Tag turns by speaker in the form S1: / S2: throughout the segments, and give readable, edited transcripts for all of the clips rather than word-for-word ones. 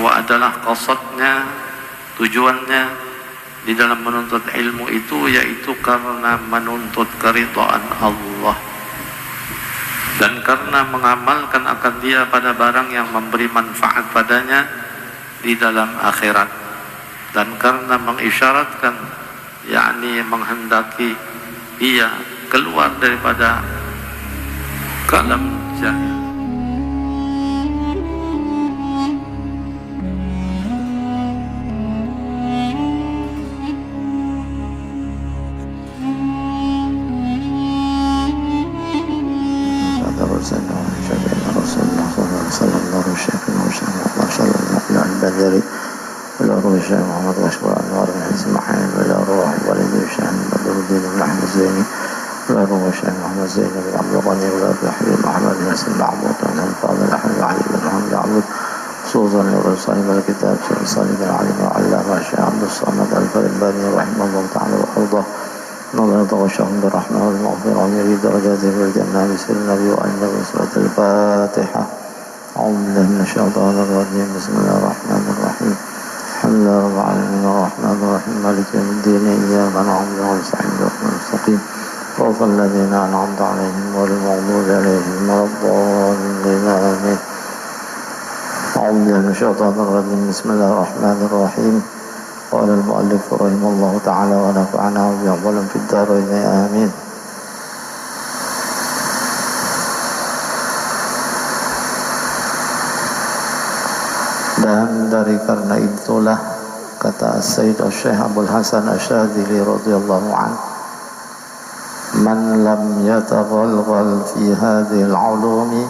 S1: bahwa adalah qasadnya, tujuannya di dalam menuntut ilmu itu yaitu karena menuntut keridhaan Allah dan karena mengamalkan akan dia pada barang yang memberi manfaat padanya di dalam akhirat, dan karena mengisyaratkan yakni menghendaki ia keluar daripada kalam jahil.
S2: إلى روح الشيخ محمد وأشكر أنوار من حزب محمد وإلى روح والدي الشيخ بدر الدين بن أحمد زيني وإلى روح الشيخ محمد زيني بن عبد الغني وإلى روح الحبيب محمد بن حسن معبود وأنه الفاضل أحمد علي بن محمد عبود خصوصا يقول صاحب الكتاب شيخ صالح بن علي وعلامة الشيخ عبد الصمد الفرنباني رحمه الله تعالى وأرضاه نظر تغشهم بالرحمة والمغفرة ويريد درجاته في الجنة بسر النبي وأنه سورة الفاتحة. أعوذ بالله من الشيطان الرجيم. بسم الله الرحمن الرحيم. الحمد لله رب العالمين الرحمن الرحيم مالك يوم الدين إياك نعبد ونستعين اهدنا المستقيم صراط الذين أنعمت عليهم غير المغضوب عليهم ولا الضالين آمين. أعوذ بالله من الشيطان الرجيم. بسم الله الرحمن الرحيم. قال المؤلف رحمه الله تعالى ونفعنا بفضله في الدارين آمين. Dan dari karena itulah kata Sayyid Syekh Abdul Hasan Asyadzili radhiyallahu anhu, man lam yataghalghal fi hadhihi al-ulumi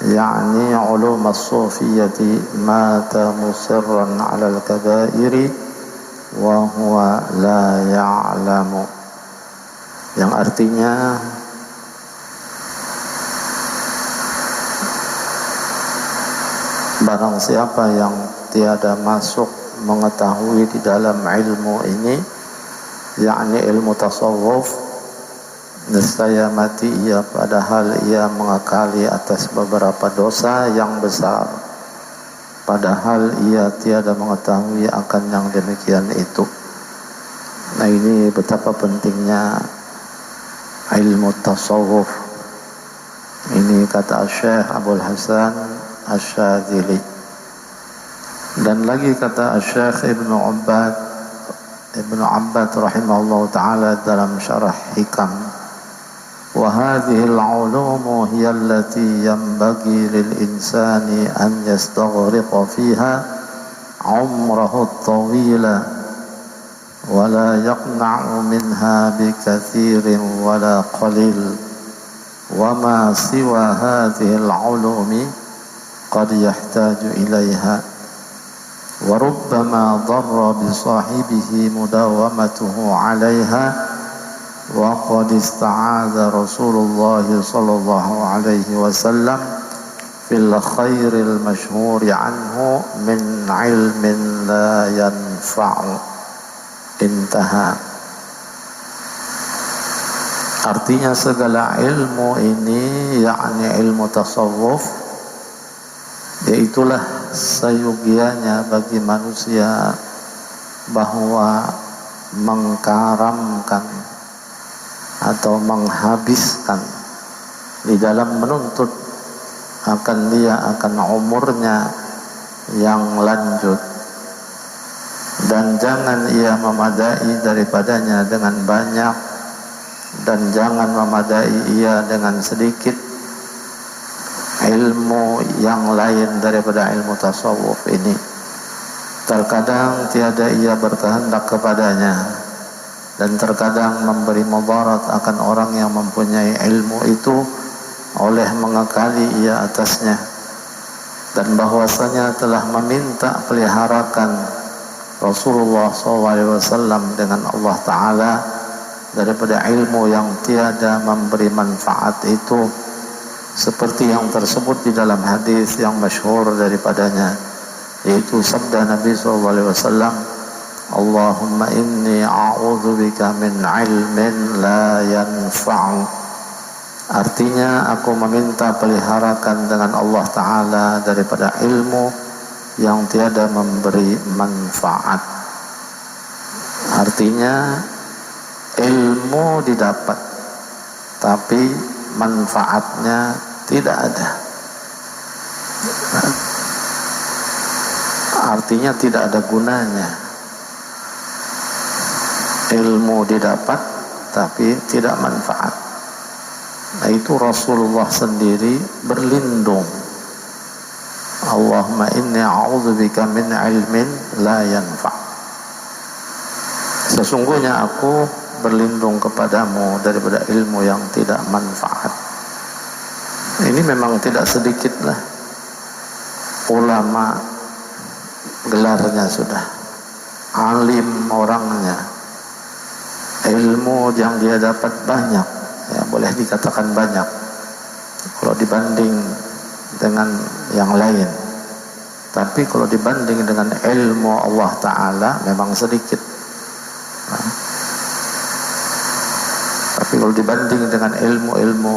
S2: yani ulum as-sufiyyati mata musirran 'ala al-kaba'iri wa huwa la ya'lamu, yang artinya barang siapa yang tiada masuk mengetahui di dalam ilmu ini, yakni ilmu tasawuf, nescaya mati ia padahal ia mengakali atas beberapa dosa yang besar, padahal ia tiada mengetahui akan yang demikian itu. Nah, ini betapa pentingnya ilmu tasawuf. Ini kata Syekh Abdul Hasan Asyadzili. Dan lagi kata Syekh Ibnu Abbad rahimahullah ta'ala dalam syarah Hikam, wa hadhihi al-'ulumu hiya allati yanbaghi lil insani an yastaghriqa fiha 'umrahu at-tawila wa la yaqna'u minha bi kathirin wa la qalil wa ma siwa hadhihi al-'ulumi قد يحتاج إليها وربما ضر بصاحبه مداومته عليها وقد استعاذ رسول الله صلى الله عليه وسلم في الخير المشهور عنه من علم لا ينفع. انتهى. Artinya segala ilmu ini yakni ilmu tasawuf, yaitulah seyogianya bagi manusia bahwa mengkaramkan atau menghabiskan di dalam menuntut akan dia akan umurnya yang lanjut, dan jangan ia memadai daripadanya dengan banyak dan jangan memadai ia dengan sedikit ilmu yang lain daripada ilmu tasawuf ini. Terkadang tiada ia berkehendak kepadanya, dan terkadang memberi mudarat akan orang yang mempunyai ilmu itu oleh mengakali ia atasnya, dan bahwasanya telah meminta peliharakan Rasulullah SAW dengan Allah Ta'ala daripada ilmu yang tiada memberi manfaat itu, seperti yang tersebut di dalam hadis yang masyhur daripadanya, yaitu sabda Nabi SAW, Allahumma inni a'udzubika min ilmin la yanfa'u. Artinya, aku meminta peliharakan dengan Allah Ta'ala daripada ilmu yang tiada memberi manfaat. Artinya ilmu didapat tapi manfaatnya tidak ada. Artinya tidak ada gunanya. Ilmu didapat tapi tidak manfaat. Nah, itu Rasulullah sendiri berlindung. Allahumma inni a'udzubika min ilmin la yanfa'. Sesungguhnya aku berlindung kepadamu daripada ilmu yang tidak manfaat. Ini memang tidak sedikit lah ulama, gelarnya sudah alim orangnya, ilmu yang dia dapat banyak, ya boleh dikatakan banyak kalau dibanding dengan yang lain. Tapi kalau dibanding dengan ilmu Allah Ta'ala memang sedikit. Tapi kalau dibanding dengan ilmu-ilmu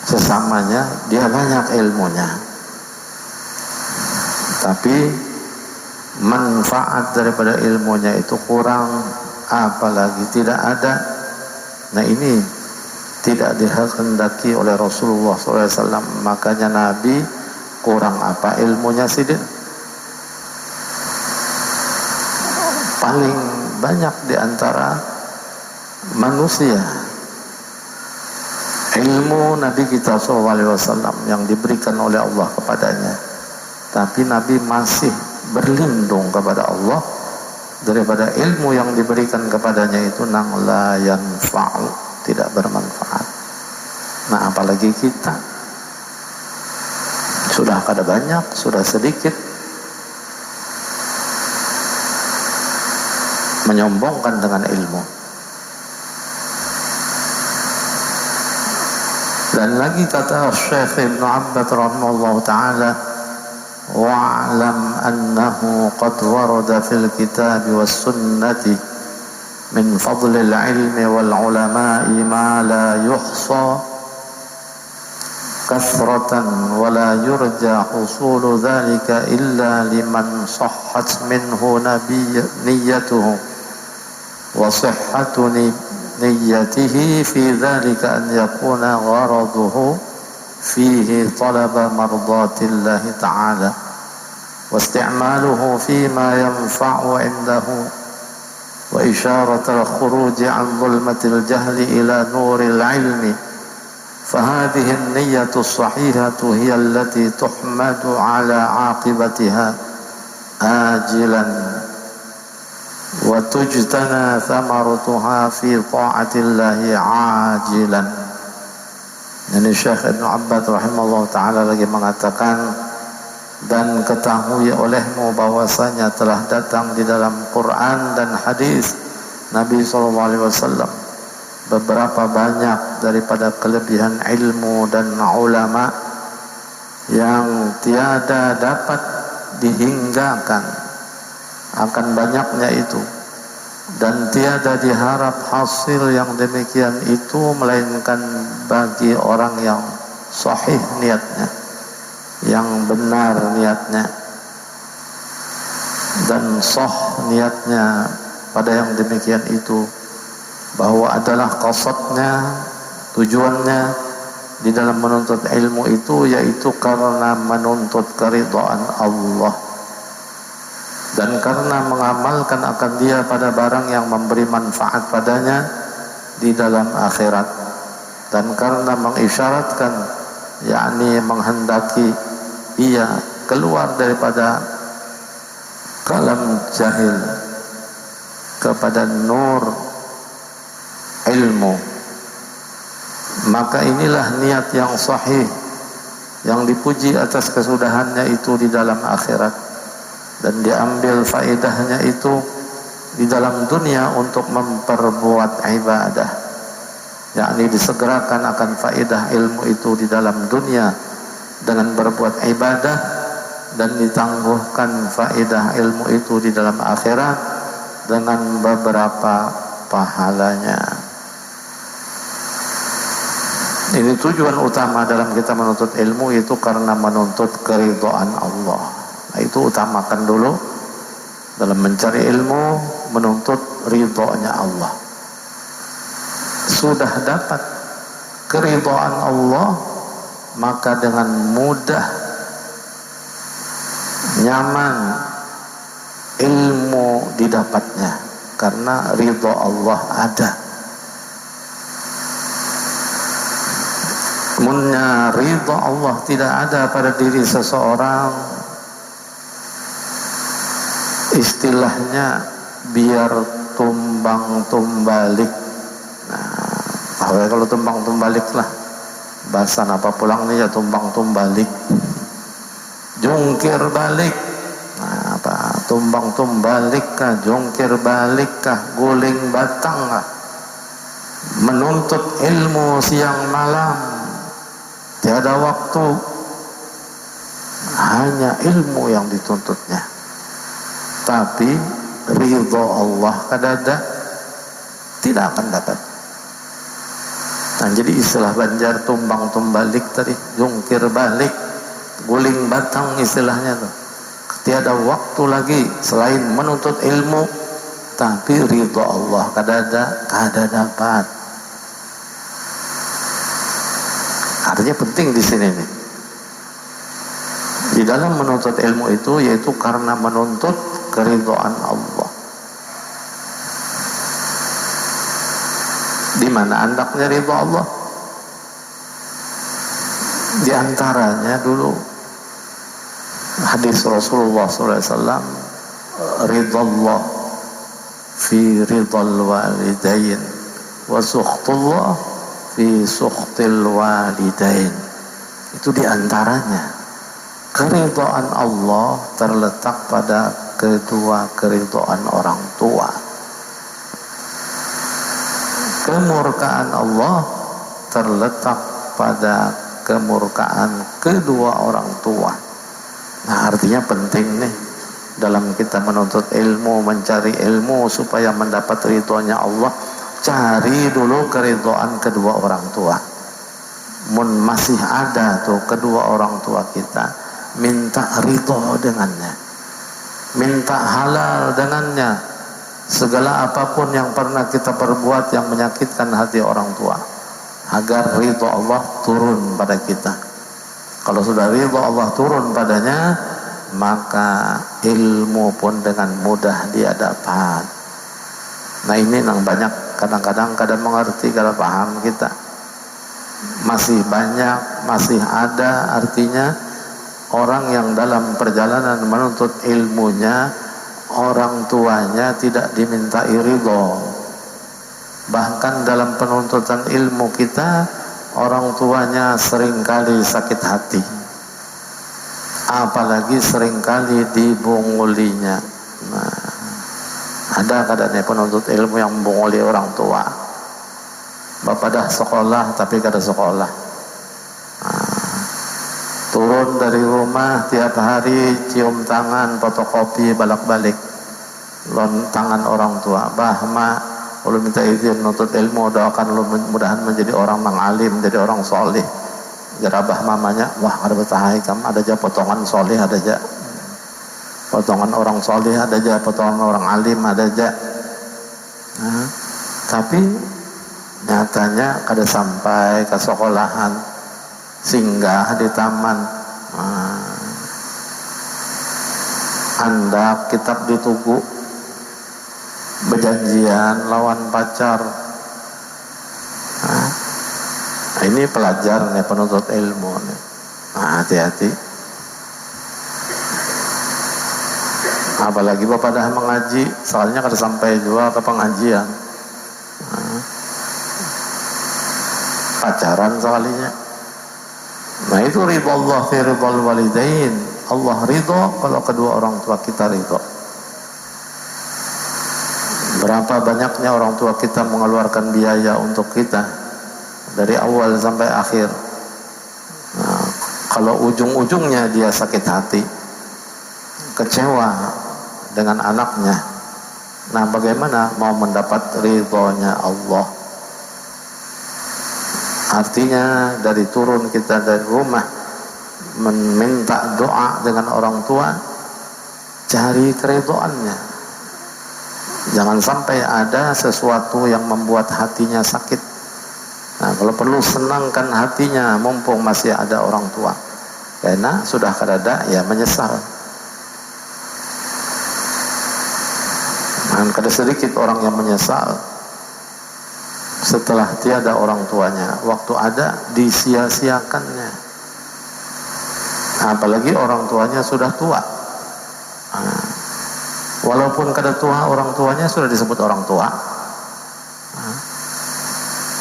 S2: sesamanya, dia banyak ilmunya. Tapi manfaat daripada ilmunya itu kurang, apalagi tidak ada. Nah, ini tidak dikehendaki oleh Rasulullah SAW. Makanya Nabi kurang apa ilmunya sidin. Paling banyak di antara manusia ilmu Nabi kita SAW yang diberikan oleh Allah kepadanya. Tapi Nabi masih berlindung kepada Allah daripada ilmu yang diberikan kepadanya itu nang la yanfa'u, tidak bermanfaat. Nah, apalagi kita sudah kada banyak, sudah sedikit, menyombongkan dengan ilmu. Dan lagi kata Syekh Ibn Abbad rahimahullah ta'ala, wa'alam annahu qad warada fil kitab was sunnati min fadlil ilmi wal ulama'i ma la yuhsa kathratan wa la yurja husulu dhalika illa liman sahhat minhu niyyatuhu wa sihhatu niyyatihi fi dhalika an yakuna gharaduhu fihi talaba mardatillahi ta'ala wa isti'maluhu fima yanfa'u indahu wa isyaratul khuruji an zulmatil jahli ila nuril ilmi. فهذه النية الصحيحة هي التي تحمد على عاقبتها آجلا وتجتنى ثمرتها في طاعة الله عاجلا. Ini Syekh Ibn Abbad rahimahullah ta'ala lagi mengatakan, dan ketahui olehmu bahwasanya telah datang di dalam Quran dan hadis Nabi SAW beberapa banyak daripada kelebihan ilmu dan ulama yang tiada dapat dihinggakan akan banyaknya itu, dan tiada diharap hasil yang demikian itu melainkan bagi orang yang sahih niatnya, yang benar niatnya dan sah niatnya pada yang demikian itu, bahwa adalah qasadnya, tujuannya di dalam menuntut ilmu itu yaitu karena menuntut keridhaan Allah dan karena mengamalkan akan dia pada barang yang memberi manfaat padanya di dalam akhirat, dan karena mengisyaratkan, yakni menghendaki ia keluar daripada kalam jahil kepada nur ilmu. Maka inilah niat yang sahih yang dipuji atas kesudahannya itu di dalam akhirat, dan diambil faedahnya itu di dalam dunia untuk memperbuat ibadah, yakni disegerakan akan faedah ilmu itu di dalam dunia dengan berbuat ibadah, dan ditangguhkan faedah ilmu itu di dalam akhirat dengan beberapa pahalanya. Ini tujuan utama dalam kita menuntut ilmu itu karena menuntut keridhaan Allah. Itu utamakan dulu dalam mencari ilmu, menuntut ridhonya Allah. Sudah dapat keridhaan Allah, maka dengan mudah, nyaman ilmu didapatnya, karena ridho Allah ada. Munnya ridho Allah tidak ada pada diri seseorang, istilahnya biar tumbang tumbalik. Nah, kalau tumbang tumbalik lah, bahasa apa pulang nih ya, tumbang tumbalik, jungkir balik. Nah, apa tumbang tumbalik kah, jungkir balik kah, guling batang kah? Menuntut ilmu siang malam, tiada waktu, hanya ilmu yang dituntutnya. Tapi ridho Allah kadada tidak akan dapat. Nah, jadi istilah Banjar tumbang tumbalik tadi, jungkir balik, guling batang istilahnya tuh. Tiada waktu lagi selain menuntut ilmu, tapi ridho Allah kada dapat. Artinya penting di sini nih. Di dalam menuntut ilmu itu, yaitu karena menuntut keridhaan Allah. Di mana andaknya ridho Allah? Di antaranya dulu hadis Rasulullah SAW, ridha Allah fi ridhal walidain wa sukhtullah fi sukhtil walidain. Itu di antaranya. Keridhaan Allah terletak pada kedua keridhaan orang tua. Kemurkaan Allah terletak pada kemurkaan kedua orang tua. Nah, artinya penting nih dalam kita menuntut ilmu, mencari ilmu supaya mendapat ridhonya Allah, cari dulu keridhaan kedua orang tua. Mun masih ada tuh kedua orang tua kita, minta ridho dengannya, minta halal dengannya. Segala apapun yang pernah kita perbuat yang menyakitkan hati orang tua, agar ridho Allah turun pada kita. Kalau sudah ridho Allah turun padanya, maka ilmu pun dengan mudah dia dapat. Nah, ini yang banyak kadang-kadang kada mengerti, kada paham kita. Masih banyak, masih ada, artinya orang yang dalam perjalanan menuntut ilmunya, orang tuanya tidak dimintai ridho. Bahkan dalam penuntutan ilmu kita, orang tuanya seringkali sakit hati, apalagi seringkali dibungulinya. Nah, ada kadang penuntut ilmu yang membunguli orang tua. Bapak dah sekolah tapi kada sekolah. Turun dari rumah tiap hari cium tangan, fotokopi balak-balik, lon tangan orang tua. Bah, ma, lu minta izin nuntut ilmu, doakan lu mudahan menjadi orang mengalim, jadi orang soleh. Jarabah mamanya, wah ada betahai kam, ada aja potongan soleh, ada aja potongan orang soleh, ada aja potongan orang alim, ada aja. Nah, tapi nyatanya kada sampai ke sekolahan, singgah di taman. Nah, andak kitab di tugu, berjanjian lawan pacar. Nah, ini pelajar nih, penuntut ilmu nih. Nah, hati-hati. Apalagi bapak dah mengaji, soalnya kada sampai juga ke pengajian. Nah, pacaran sekalinya. Nah, itu ridho Allah fi ridhal walidain. Allah ridho kalau kedua orang tua kita ridho. Berapa banyaknya orang tua kita mengeluarkan biaya untuk kita dari awal sampai akhir. Nah, kalau ujung-ujungnya dia sakit hati, kecewa dengan anaknya, nah bagaimana mau mendapat ridhonya Allah? Artinya dari turun kita dari rumah meminta doa dengan orang tua, cari keridhaannya. Jangan sampai ada sesuatu yang membuat hatinya sakit. Nah, kalau perlu senangkan hatinya mumpung masih ada orang tua. Karena sudah kadada ya menyesal. Dan kada sedikit orang yang menyesal setelah tiada orang tuanya, waktu ada disia-siakannya. Apalagi orang tuanya sudah tua. Nah, walaupun kada tua, orang tuanya sudah disebut orang tua.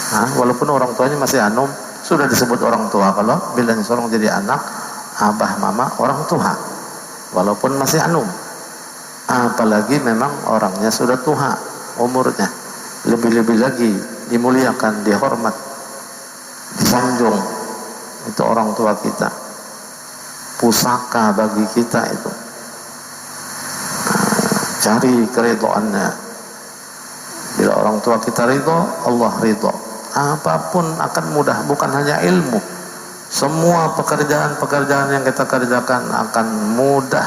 S2: Nah, walaupun orang tuanya masih anum, sudah disebut orang tua. Kalau bila seorang jadi anak, abah mama orang tua, walaupun masih anum. Apalagi memang orangnya sudah tua umurnya, lebih-lebih lagi dimuliakan, dihormat, disanjung. Itu orang tua kita, pusaka bagi kita itu. Cari keridhaannya. Bila orang tua kita ridho, Allah ridho. Apapun akan mudah, bukan hanya ilmu. Semua pekerjaan-pekerjaan yang kita kerjakan akan mudah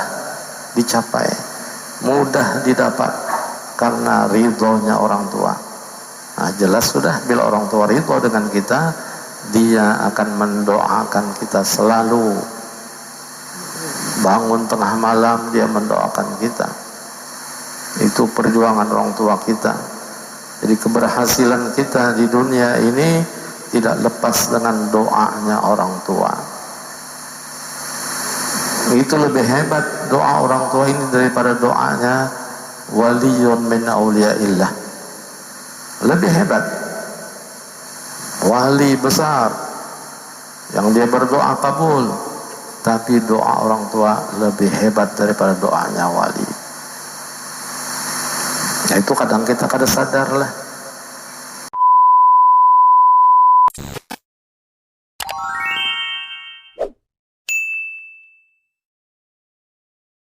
S2: dicapai, mudah didapat karena ridhonya orang tua. Nah, jelas sudah bila orang tua ridho dengan kita, dia akan mendoakan kita selalu. Bangun tengah malam dia mendoakan kita. Itu perjuangan orang tua kita. Jadi keberhasilan kita di dunia ini tidak lepas dengan doanya orang tua. Itu lebih hebat doa orang tua ini daripada doanya waliyun min awliyaillah. Lebih hebat. Wali besar yang dia berdoa kabul, tapi doa orang tua lebih hebat daripada doanya wali. Nah, itu kadang kita kada sadar lah.